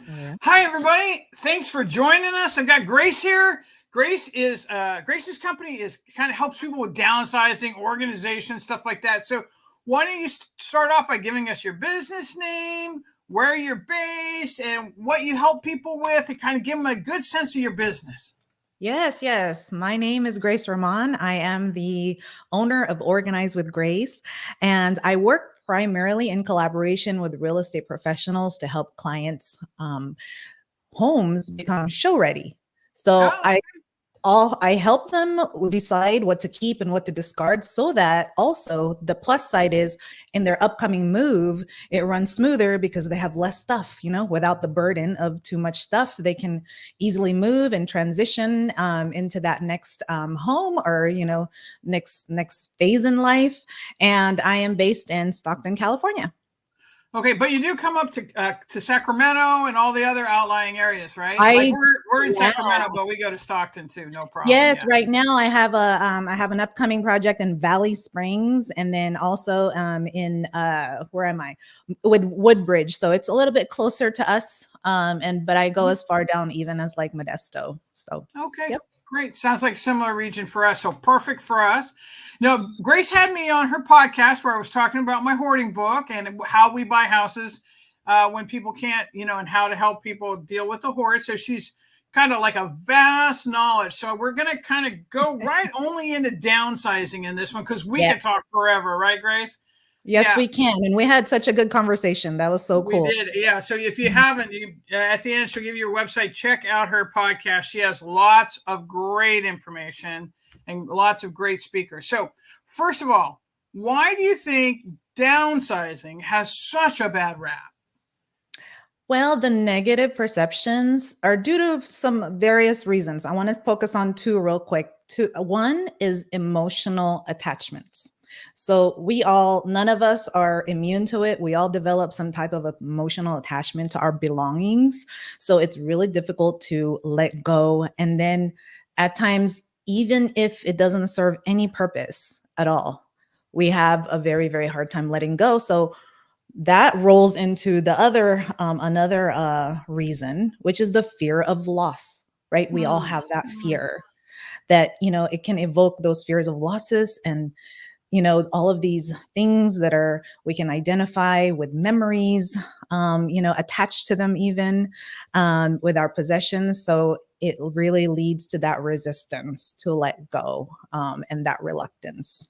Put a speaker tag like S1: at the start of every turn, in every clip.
S1: All right.
S2: Hi, everybody. Thanks for joining us. I've got Grace here. Grace's company is kind of helps people with downsizing, organization, stuff like that. So why don't you start off by giving us your business name, where you're based, and what you help people with, and kind of give them a good sense of your business.
S1: Yes. My name is Grace Rehman. I am the owner of Organize with Grace, and I work primarily in collaboration with real estate professionals to help clients' homes become show ready. So
S2: Oh,
S1: I help them decide what to keep and what to discard so that also the plus side is in their upcoming move, it runs smoother because they have less stuff, without the burden of too much stuff. They can easily move and transition into that next home or, next phase in life. And I am based in Stockton, California.
S2: okay, but you do come up to Sacramento and all the other outlying areas, right? Like
S1: I
S2: we're in
S1: now
S2: Sacramento, but we go to Stockton too, no problem.
S1: Yes,
S2: Yeah.
S1: right now I have an upcoming project in Valley Springs, and then also in where am I? With Woodbridge, so it's a little bit closer to us. But I go as far down even as like Modesto. So
S2: Okay,
S1: yep.
S2: great. Sounds like a similar region for us. So perfect for us. Now, Grace had me on her podcast where I was talking about my hoarding book and how we buy houses when people can't, and how to help people deal with the hoard. So she's kind of like a vast knowledge. So we're going to kind of go right only into downsizing in this one because we
S1: Yeah.
S2: could talk forever, right, Grace?
S1: Yes,
S2: Yeah.
S1: we can. And we had such a good conversation. That was so cool.
S2: We did. Yeah. So if you haven't, at the end, she'll give you your website. Check out her podcast. She has lots of great information and lots of great speakers. So first of all, why do you think downsizing has such a bad rap?
S1: Well, the negative perceptions are due to some various reasons. I want to focus on two real quick. One is emotional attachments. So none of us are immune to it. We all develop some type of emotional attachment to our belongings. So it's really difficult to let go. And then at times, even if it doesn't serve any purpose at all, we have a very, very hard time letting go. So that rolls into the another reason, which is the fear of loss, right? We all have that fear that, it can evoke those fears of losses and, all of these things that we can identify with memories, attached to them even with our possessions. So it really leads to that resistance to let go and that reluctance.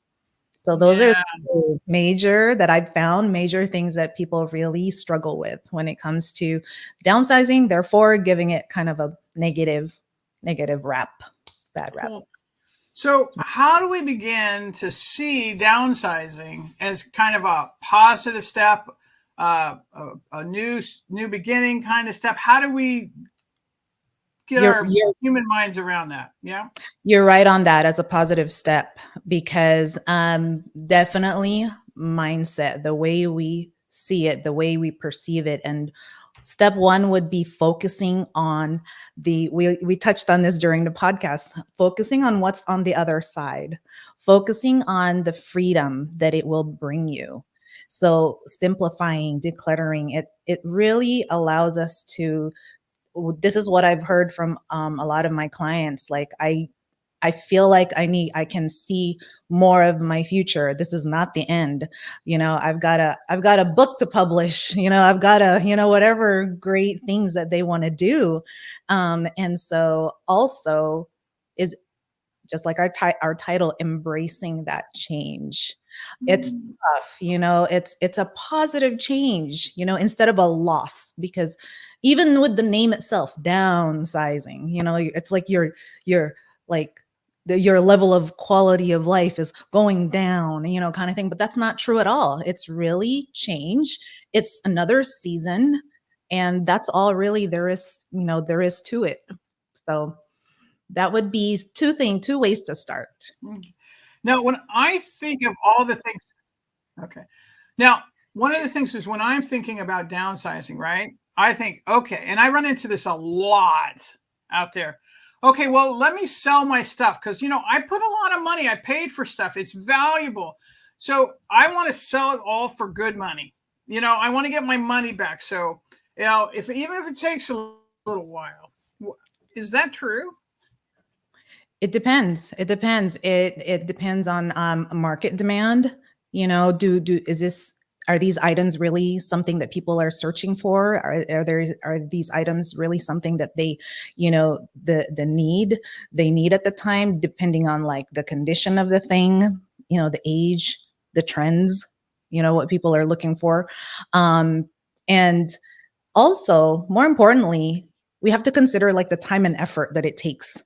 S1: So those are
S2: Yeah.
S1: major things that people really struggle with when it comes to downsizing, therefore giving it kind of a negative rap, bad rap.
S2: Cool. So how do we begin to see downsizing as kind of a positive step, a new beginning kind of step? How do we get our human minds around that? Yeah.
S1: You're right on that as a positive step because definitely mindset, the way we see it, the way we perceive it. And step one would be focusing on we touched on this during the podcast, focusing on what's on the other side, focusing on the freedom that it will bring you. So simplifying, decluttering, it really allows us to, this is what I've heard from a lot of my clients. Like I feel like I can see more of my future. This is not the end. I've got a book to publish, I've got whatever great things that they want to do. And so also is just like our title, embracing that change. It's tough, it's a positive change, instead of a loss, because even with the name itself, downsizing, it's like you're like your level of quality of life is going down, kind of thing. But that's not true at all. It's really change. It's another season. And that's all really there is to it. So that would be two ways to start.
S2: Now, when I think of all the things, okay. Now, one of the things is when I'm thinking about downsizing, right? I think, okay, and I run into this a lot out there. Okay, well, let me sell my stuff because, I put a lot of money. I paid for stuff. It's valuable. So I want to sell it all for good money. I want to get my money back. So if even if it takes a little while. Is that true?
S1: It depends. It depends. It depends on market demand. You know, do is this are these items really something that people are searching for? Are these items really something that they, the need they need at the time, depending on like the condition of the thing, the age, the trends, what people are looking for, and also, more importantly, we have to consider like the time and effort that it takes.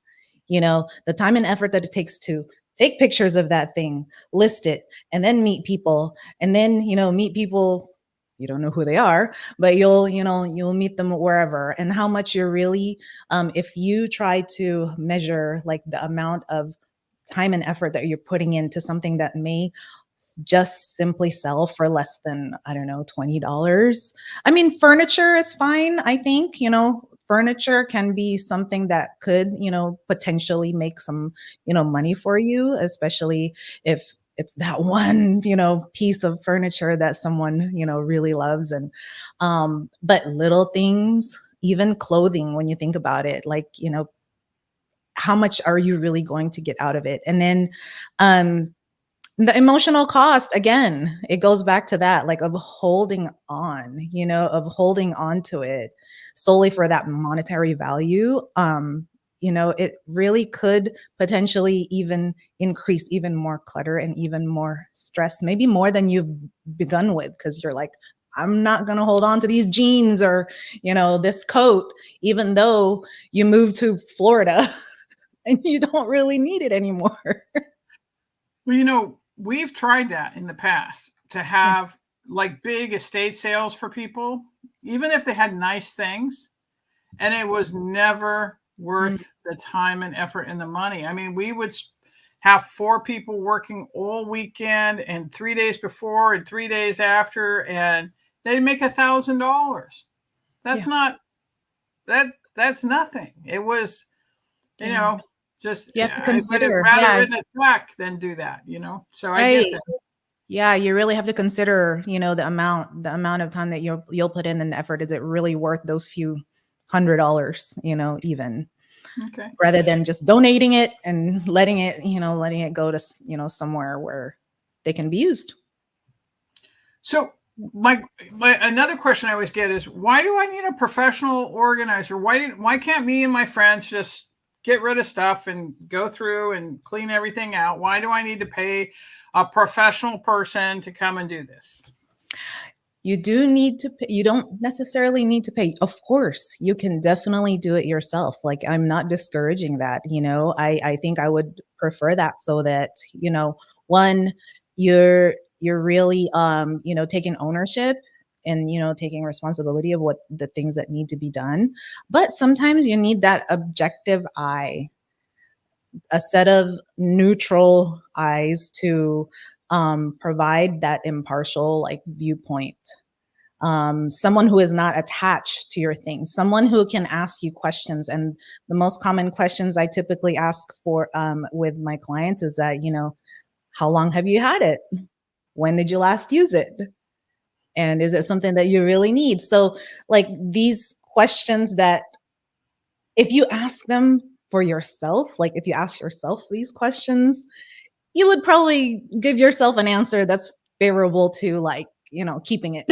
S1: The time and effort that it takes to take pictures of that thing, list it, and then meet people, and then, meet people you don't know who they are, but you'll meet them wherever, and how much you're really if you try to measure like the amount of time and effort that you're putting into something that may just simply sell for less than, I don't know, $20. I mean, furniture is fine. I think, furniture can be something that could, potentially make some, money for you, especially if it's that one, piece of furniture that someone, really loves. And, but little things, even clothing, when you think about it, like, how much are you really going to get out of it? And then, the emotional cost, again, it goes back to that, like of holding on, of holding on to it solely for that monetary value. It really could potentially even increase even more clutter and even more stress, maybe more than you've begun with, because you're like, I'm not going to hold on to these jeans or, this coat, even though you moved to Florida and you don't really need it anymore.
S2: Well, we've tried that in the past to have like big estate sales for people, even if they had nice things, and it was never worth the time and effort and the money. I mean, we would have 4 people working all weekend and 3 days before and 3 days after, and they'd make $1,000. That's not that's nothing. It was, just
S1: you have to
S2: I would have
S1: consider,
S2: rather written a check than do that. So I get that.
S1: Yeah, you really have to consider, the amount of time that you'll put in and the effort. Is it really worth those few $100, even,
S2: Okay.
S1: rather than just donating it and letting it go to, somewhere where they can be used.
S2: So my another question I always get is, why do I need a professional organizer? Why can't me and my friends just get rid of stuff and go through and clean everything out? Why do I need to pay a professional person to come and do this?
S1: You do need to pay. You don't necessarily need to pay. Of course, you can definitely do it yourself. Like, I'm not discouraging that. I think I would prefer that, so that, one, you're really taking ownership and, taking responsibility of what the things that need to be done. But sometimes you need that objective eye, a set of neutral eyes to provide that impartial like viewpoint. Someone who is not attached to your things, someone who can ask you questions. And the most common questions I typically ask for with my clients is that, how long have you had it? When did you last use it? And is it something that you really need? So like these questions that if you ask them for yourself, like if you ask yourself these questions, you would probably give yourself an answer that's favorable to like, keeping it.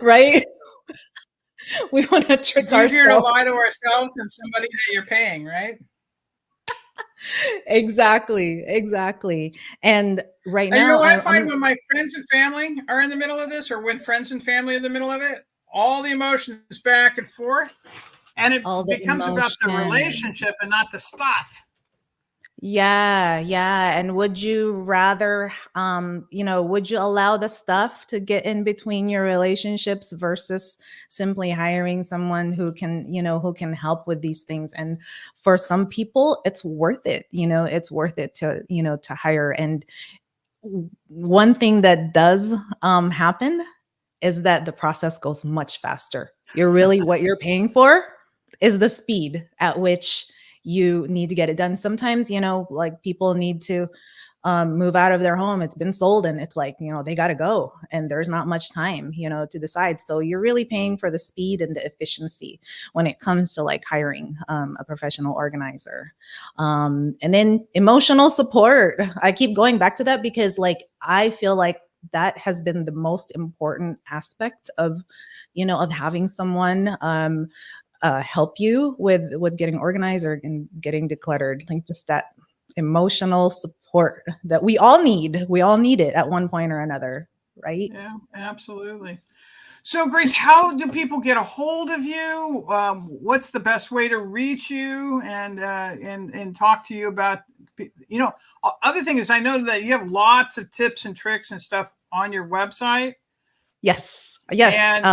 S1: Right? We want to trick
S2: It's easier to
S1: ourselves.
S2: lie to ourselves than somebody that you're paying, right?
S1: Exactly. And right
S2: And
S1: now,
S2: what I find when my friends and family are in the middle of this, or when friends and family are in the middle of it, all the emotions back and forth, and it
S1: all the
S2: becomes about the
S1: emotion.
S2: relationship and not the stuff.
S1: Yeah. And would you rather, would you allow the stuff to get in between your relationships versus simply hiring someone who can, who can help with these things? And for some people, it's worth it. It's worth it to, to hire. And one thing that does happen is that the process goes much faster. What you're paying for is the speed at which you need to get it done. Sometimes, like people need to move out of their home. It's been sold and it's like, they got to go and there's not much time, to decide. So you're really paying for the speed and the efficiency when it comes to like hiring a professional organizer. And then emotional support. I keep going back to that because like, I feel like that has been the most important aspect of, of having someone help you with getting organized or and getting decluttered. Like just that emotional support that we all need. We all need it at one point or another, right?
S2: Yeah, absolutely. So, Grace, how do people get a hold of you? What's the best way to reach you and talk to you about? Other thing is, I know that you have lots of tips and tricks and stuff on your website.
S1: Yes.
S2: And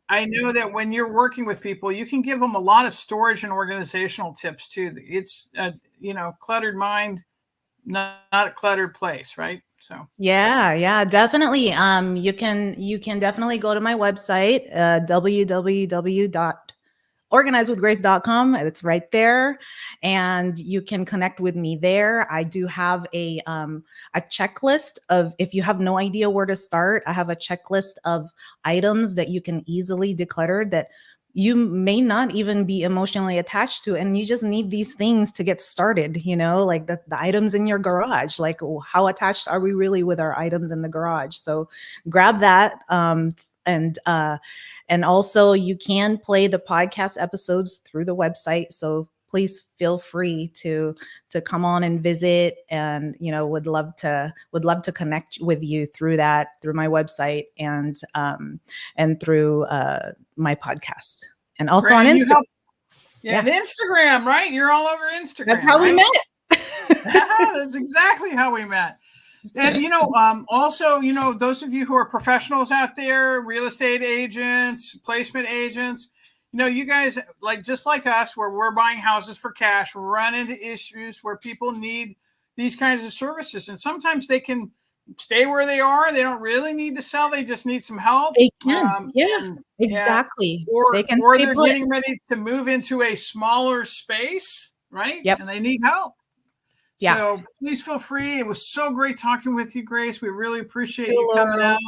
S2: I know that when you're working with people, you can give them a lot of storage and organizational tips too. It's cluttered mind, not a cluttered place, right? So
S1: yeah, definitely. You can definitely go to my website, www.organizewithgrace.com. It's right there, and you can connect with me there. I do have a checklist of, if you have no idea where to start, I have a checklist of items that you can easily declutter that you may not even be emotionally attached to, and you just need these things to get started, like the items in your garage. Like, how attached are we really with our items in the garage? So grab that. And also you can play the podcast episodes through the website. So please feel free to come on and visit, and would love to connect with you through my website and through my podcast, and also
S2: great.
S1: on Instagram.
S2: And Instagram, right? You're all over Instagram.
S1: That's how we met.
S2: That's exactly how we met. And also, those of you who are professionals out there, real estate agents, placement agents, you guys, like just like us, where we're buying houses for cash, run into issues where people need these kinds of services, and sometimes they can stay where they are. They don't really need to sell; they just need some help.
S1: They can, exactly.
S2: Or they're
S1: put.
S2: getting ready to move into a smaller space, right?
S1: Yep.
S2: And they need help.
S1: Yeah.
S2: So please feel free. It was so great talking with you, Grace. We really appreciate you coming out,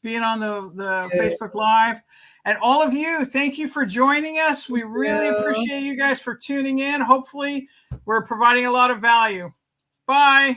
S2: being on the Facebook Live. And all of you, thank you for joining us. We really appreciate you guys for tuning in. Hopefully, we're providing a lot of value. Bye.